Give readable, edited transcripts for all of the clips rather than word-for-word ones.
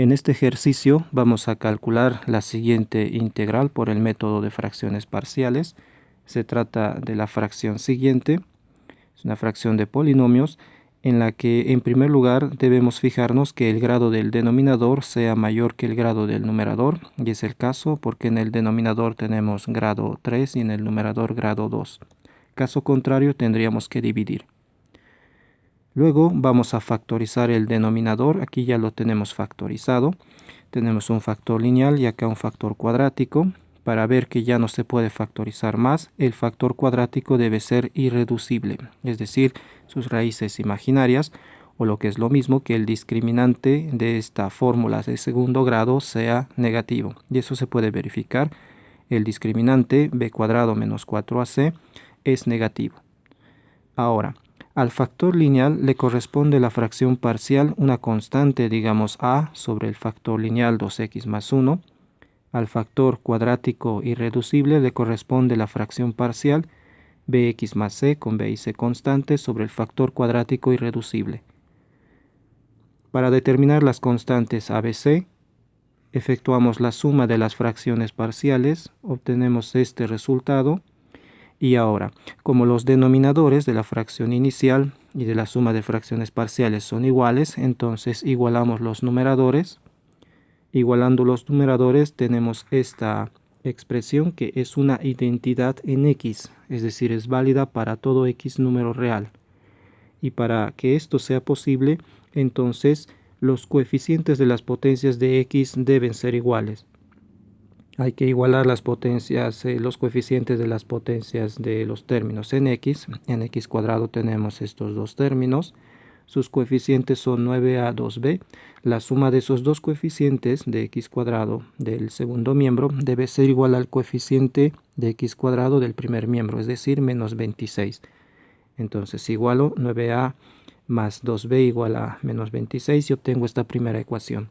En este ejercicio vamos a calcular la siguiente integral por el método de fracciones parciales. Se trata de la fracción siguiente, es una fracción de polinomios en la que en primer lugar debemos fijarnos que el grado del denominador sea mayor que el grado del numerador, y es el caso porque en el denominador tenemos grado 3 y en el numerador grado 2. Caso contrario tendríamos que dividir. Luego vamos a factorizar el denominador. Aquí ya lo tenemos factorizado. Tenemos un factor lineal y acá un factor cuadrático. Para ver que ya no se puede factorizar más, el factor cuadrático debe ser irreducible, es decir, sus raíces imaginarias, o lo que es lo mismo, que el discriminante de esta fórmula de segundo grado sea negativo. Y eso se puede verificar. El discriminante b cuadrado menos 4ac es negativo. Ahora, al factor lineal le corresponde la fracción parcial, una constante, digamos a, sobre el factor lineal 2x más 1. Al factor cuadrático irreducible le corresponde la fracción parcial bx más c con b y c constantes sobre el factor cuadrático irreducible. Para determinar las constantes ABC, efectuamos la suma de las fracciones parciales, obtenemos este resultado. Y ahora, como los denominadores de la fracción inicial y de la suma de fracciones parciales son iguales, entonces igualamos los numeradores. Igualando los numeradores tenemos esta expresión que es una identidad en x, es decir, es válida para todo x número real. Y para que esto sea posible, entonces los coeficientes de las potencias de x deben ser iguales. Hay que igualar las potencias, los coeficientes de las potencias de los términos en x. En x cuadrado tenemos estos dos términos. Sus coeficientes son 9a, 2b. La suma de esos dos coeficientes de x cuadrado del segundo miembro debe ser igual al coeficiente de x cuadrado del primer miembro, es decir, menos 26. Entonces igualo 9a más 2b igual a menos 26 y obtengo esta primera ecuación.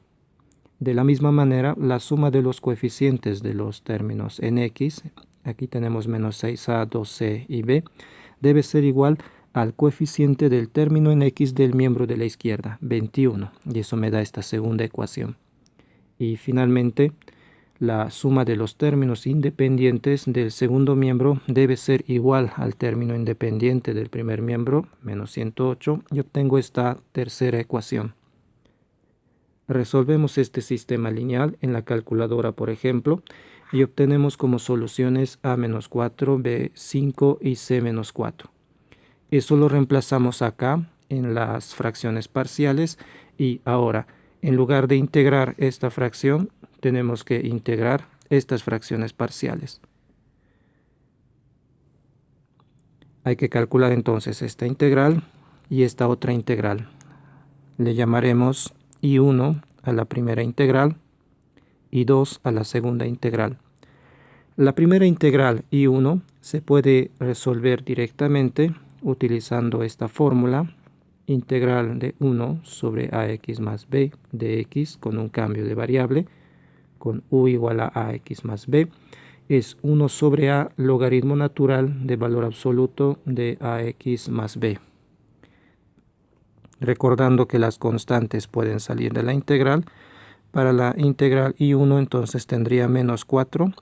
De la misma manera, la suma de los coeficientes de los términos en x, aquí tenemos menos 6a, 2c y b, debe ser igual al coeficiente del término en x del miembro de la izquierda, 21, y eso me da esta segunda ecuación. Y finalmente, la suma de los términos independientes del segundo miembro debe ser igual al término independiente del primer miembro, menos 108, y obtengo esta tercera ecuación. Resolvemos este sistema lineal en la calculadora, por ejemplo, y obtenemos como soluciones a-4, b5 y c-4. Eso lo reemplazamos acá en las fracciones parciales y ahora, en lugar de integrar esta fracción, tenemos que integrar estas fracciones parciales. Hay que calcular entonces esta integral y esta otra integral. Le llamaremos I1 a la primera integral y 2 a la segunda integral. La primera integral I1 se puede resolver directamente utilizando esta fórmula, integral de 1 sobre ax más b de x con un cambio de variable, con u igual a ax más b, es 1 sobre a logaritmo natural de valor absoluto de ax más b. Recordando que las constantes pueden salir de la integral, para la integral I1 entonces tendría menos 4,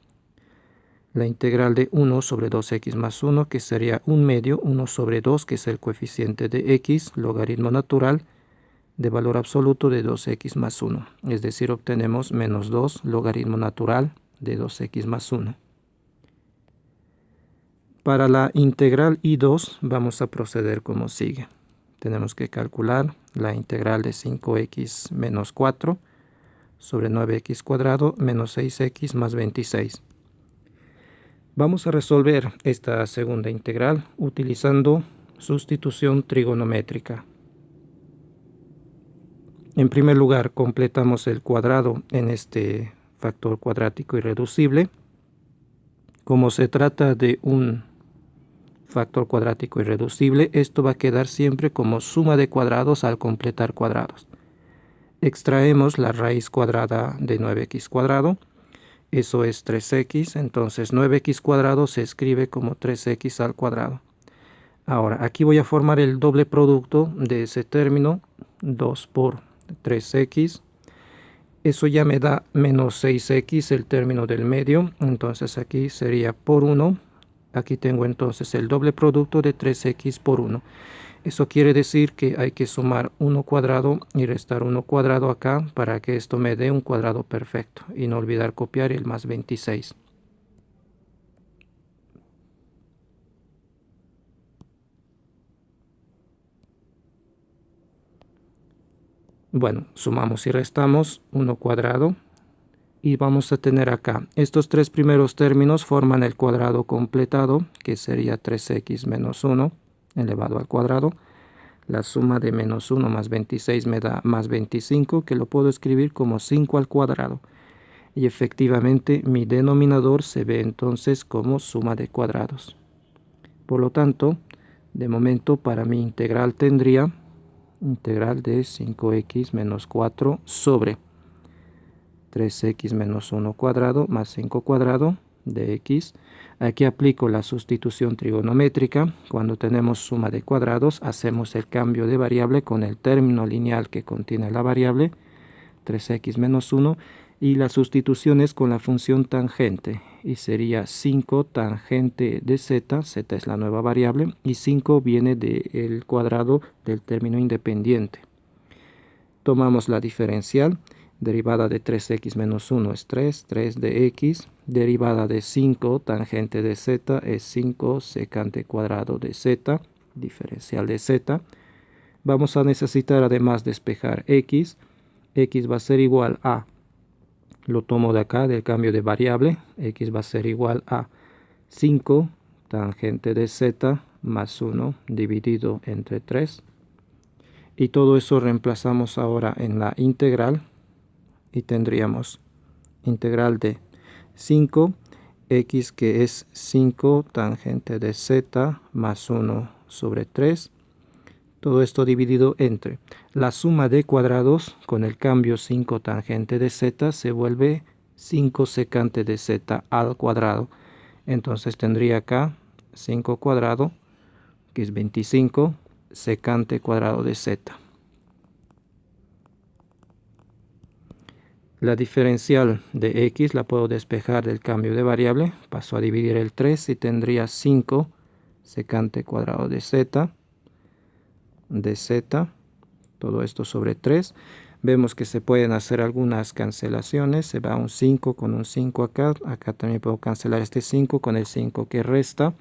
la integral de 1 sobre 2x más 1, que sería 1 medio, 1 sobre 2, que es el coeficiente de x, logaritmo natural de valor absoluto de 2x más 1. Es decir, obtenemos menos 2 logaritmo natural de 2x más 1. Para la integral I2 vamos a proceder como sigue. Tenemos que calcular la integral de 5x menos 4 sobre 9x cuadrado menos 6x más 26. Vamos a resolver esta segunda integral utilizando sustitución trigonométrica. En primer lugar, completamos el cuadrado en este factor cuadrático irreducible. Como se trata de un factor cuadrático irreducible, esto va a quedar siempre como suma de cuadrados al completar cuadrados. Extraemos la raíz cuadrada de 9x cuadrado, eso es 3x, entonces 9x cuadrado se escribe como 3x al cuadrado. Ahora, aquí voy a formar el doble producto de ese término, 2 por 3x, Eso ya me da menos 6x, el término del medio. Entonces aquí sería por 1. Aquí tengo entonces el doble producto de 3x por 1. Eso quiere decir que hay que sumar 1 cuadrado y restar 1 cuadrado acá para que esto me dé un cuadrado perfecto. Y no olvidar copiar el más 26. Bueno, sumamos y restamos 1 cuadrado. Y vamos a tener acá, estos tres primeros términos forman el cuadrado completado, que sería 3x menos 1 elevado al cuadrado. La suma de menos 1 más 26 me da más 25, que lo puedo escribir como 5 al cuadrado. Y efectivamente mi denominador se ve entonces como suma de cuadrados. Por lo tanto, de momento para mi integral tendría integral de 5x menos 4 sobre 3x menos 1 cuadrado más 5 cuadrado de x. Aquí aplico la sustitución trigonométrica. Cuando tenemos suma de cuadrados, hacemos el cambio de variable con el término lineal que contiene la variable, 3x menos 1, y la sustitución es con la función tangente, y sería 5 tangente de z, z es la nueva variable, y 5 viene del cuadrado del término independiente. Tomamos la diferencial. Derivada de 3x menos 1 es 3, 3 de x. Derivada de 5 tangente de z es 5 secante cuadrado de z, diferencial de z. Vamos a necesitar además despejar x. X va a ser igual a, lo tomo de acá del cambio de variable, x va a ser igual a 5 tangente de z más 1 dividido entre 3. Y todo eso reemplazamos ahora en la integral. Y tendríamos integral de 5x, que es 5 tangente de z más 1 sobre 3. Todo esto dividido entre la suma de cuadrados con el cambio 5 tangente de z se vuelve 5 secante de z al cuadrado. Entonces tendría acá 5 cuadrado, que es 25 secante cuadrado de z. La diferencial de x la puedo despejar del cambio de variable. Paso a dividir el 3 y tendría 5 secante cuadrado de z, todo esto sobre 3. Vemos que se pueden hacer algunas cancelaciones. Se va un 5 con un 5 acá. Acá también puedo cancelar este 5 con el 5 que resta.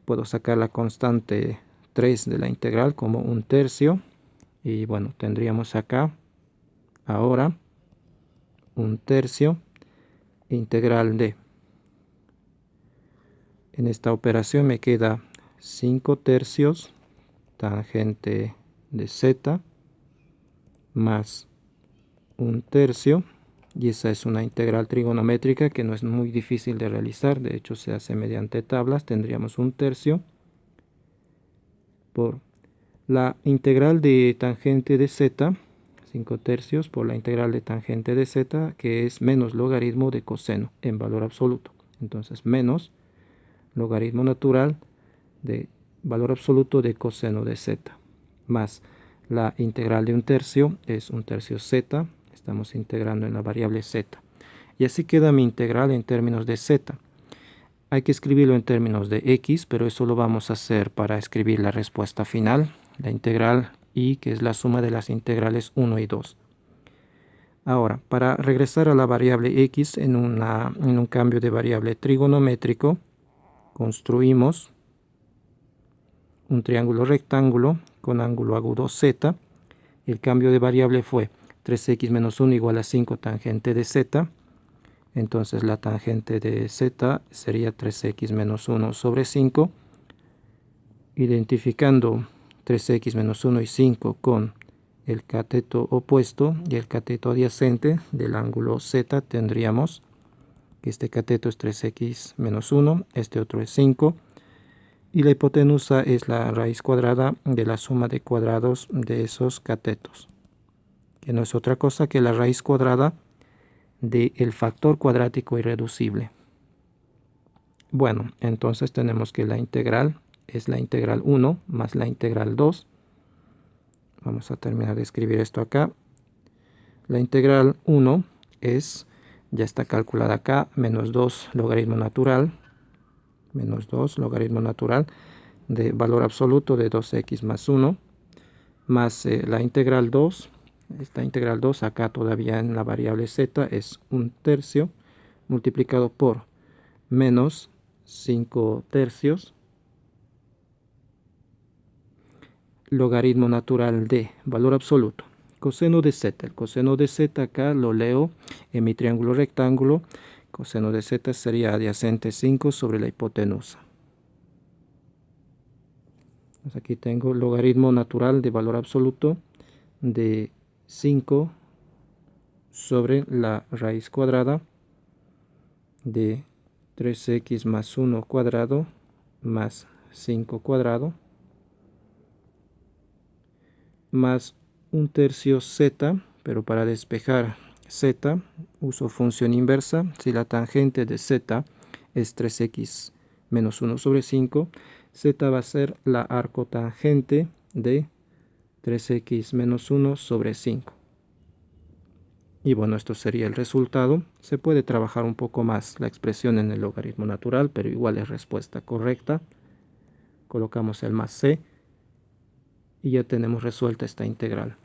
Puedo sacar la constante 3 de la integral como un tercio. Y bueno, tendríamos acá ahora un tercio integral de. En esta operación me queda 5 tercios tangente de z más un tercio. Y esa es una integral trigonométrica que no es muy difícil de realizar. De hecho, se hace mediante tablas. Tendríamos un tercio por la integral de tangente de z, 5 tercios por la integral de tangente de z, que es menos logaritmo de coseno en valor absoluto. Entonces, menos logaritmo natural de valor absoluto de coseno de z, más la integral de un tercio es un tercio z. Estamos integrando en la variable z. Y así queda mi integral en términos de z. Hay que escribirlo en términos de x, pero eso lo vamos a hacer para escribir la respuesta final, la integral y, que es la suma de las integrales 1 y 2. Ahora, para regresar a la variable x en un cambio de variable trigonométrico, construimos un triángulo rectángulo con ángulo agudo z. El cambio de variable fue 3x menos 1 igual a 5 tangente de z. Entonces la tangente de z sería 3x menos 1 sobre 5. Identificando 3x menos 1 y 5 con el cateto opuesto y el cateto adyacente del ángulo z, tendríamos que este cateto es 3x menos 1, este otro es 5. Y la hipotenusa es la raíz cuadrada de la suma de cuadrados de esos catetos, que no es otra cosa que la raíz cuadrada del factor cuadrático irreducible. Bueno, entonces tenemos que la integral es la integral 1 más la integral 2. Vamos a terminar de escribir esto acá. La integral 1 es, ya está calculada acá, menos 2 logaritmo natural, menos 2 logaritmo natural de valor absoluto de 2x más 1, más la integral 2, esta integral 2 acá todavía en la variable z es 1/3 multiplicado por menos 5/3 logaritmo natural de valor absoluto coseno de z. El coseno de z acá lo leo en mi triángulo rectángulo. Coseno de z sería adyacente 5 sobre la hipotenusa. Pues aquí tengo logaritmo natural de valor absoluto de 5 sobre la raíz cuadrada de 3x más 1 cuadrado más 5 cuadrado más 1/3 z, pero para despejar z uso función inversa. Si la tangente de z es 3x menos 1 sobre 5, z va a ser la arcotangente de 3x menos 1 sobre 5. Y bueno, esto sería el resultado. Se puede trabajar un poco más la expresión en el logaritmo natural, pero igual es respuesta correcta. Colocamos el más c y ya tenemos resuelta esta integral.